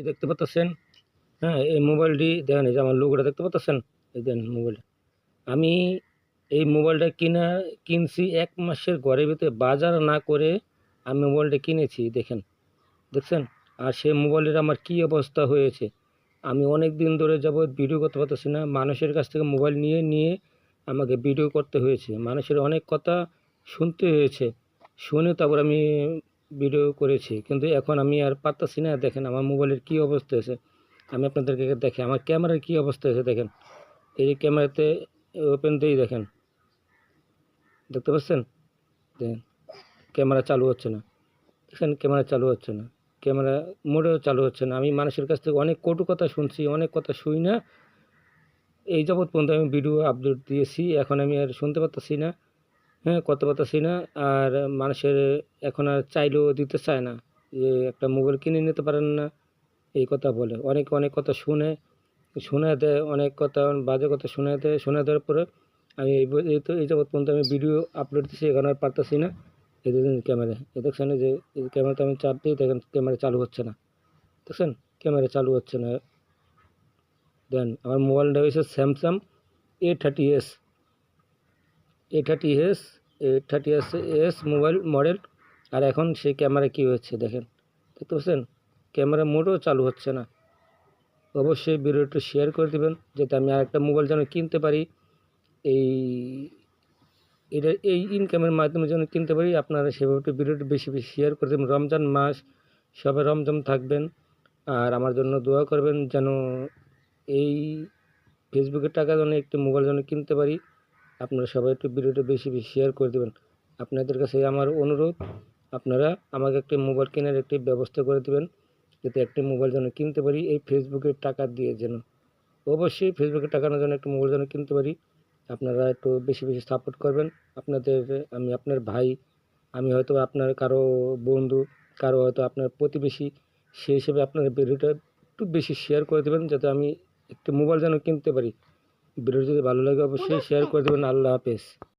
দেখতে পাচ্ছেন। হ্যাঁ, এই মোবাইলটি দেখেন, এই যে আমার লোগোটা দেখতে পাচ্ছেন, এই দেন মোবাইলটা। আমি এই মোবাইলটা কিনছি ১ মাসের ঘরের ভিতরে বাজার না করে আমি মোবাইলটা কিনেছি দেখেন, দেখছেন? আর সেই মোবাইলের আমার কী অবস্থা হয়েছে। আমি অনেক দিন ধরে যাবৎ ভিডিও করতে পারতেছি না। মানুষের কাছ থেকে মোবাইল নিয়ে আমাকে ভিডিও করতে হয়েছে। মানুষের অনেক কথা শুনতে হয়েছে। শুনে তারপর আমি ভিডিও করেছি। কিন্তু এখন আমি আর পারতেছি না। দেখেন আমার মোবাইলের কী অবস্থা হয়েছে। আমি আপনাদেরকে দেখি আমার ক্যামেরার কী অবস্থা হয়েছে দেখেন। এই যে ক্যামেরাতে ওপেন দিয়েই দেখেন। দেখতে পাচ্ছেন? দেখেন ক্যামেরা চালু হচ্ছে না। দেখছেন ক্যামেরা চালু হচ্ছে না। ক্যামেরা মোটেও চালু হচ্ছে না। আমি মানুষের কাছ থেকে অনেক কটু কথা শুনছি, অনেক কথা শুই না এই যাবৎ পর্যন্ত আমি ভিডিও আপলোড দিয়েছি। এখন আমি আর শুনতে পারতেছি না, হ্যাঁ, করতে পারতেছি না। আর মানুষের এখন আর চাইলেও দিতে চায় না, যে একটা মোবাইল কিনে নিতে পারেন না, এই কথা বলে। অনেকে অনেক কথা শুনে দেয়, অনেক কথা বাজে কথা শুনে দেওয়ার পরে আমি এই যাবৎ পর্যন্ত আমি ভিডিও আপলোড দিচ্ছি, এখন আর পারতেছি না। এই দেখুন ক্যামেরা, এই দেখছেন যে এই ক্যামেরাতে আমি চাপ দিই, দেখেন ক্যামেরা চালু হচ্ছে না। দেখছেন ক্যামেরা চালু হচ্ছে না। দেন আমার মোবাইলটা হয়েছে Samsung A30s, A30s, A30s mobile model. আর এখন সেই ক্যামেরা কী হচ্ছে দেখেন, দেখতে পাচ্ছেন? ক্যামেরা মোটেও চালু হচ্ছে না। অবশ্যই ভিডিওটি শেয়ার করে দেবেন, যাতে আমি আরেকটা মোবাইল যেন কিনতে পারি। এই এই ইনকামের মাধ্যমে যেন কিনতে পারি। আপনারা সেভাবে ভিডিওটি বেশি শেয়ার করে দেবেন। রমজান মাস, সবাই রমজান থাকবেন। আর আমার জন্য দোয়া করবেন যেন এই ফেসবুকের টাকা যেন একটি মোবাইল যেন কিনতে পারি। আপনারা সবাই একটু ভিডিওটা বেশি শেয়ার করে দেবেন। আপনাদের কাছে আমার অনুরোধ, আপনারা আমাকে একটি মোবাইল কেনার একটি ব্যবস্থা করে দেবেন, যাতে একটি মোবাইল যেন কিনতে পারি এই ফেসবুকের টাকা দিয়ে। যেন অবশ্যই ফেসবুকের টাকা না যেন একটা মোবাইল যেন কিনতে পারি। আপনারা একটু বেশি সাপোর্ট করবেন। আপনাদের, আমি আপনার ভাই, আমি হয়তো আপনার কারো বন্ধু, কারো হয়তো আপনার প্রতিবেশী, সেই হিসেবে আপনার ভিডিওটা একটু বেশি শেয়ার করে দেবেন, যাতে আমি একটি মোবাইল যেন কিনতে পারি। ভিডিওটি যদি ভালো লাগে অবশ্যই শেয়ার করে দেবেন। আল্লাহ হাফেজ।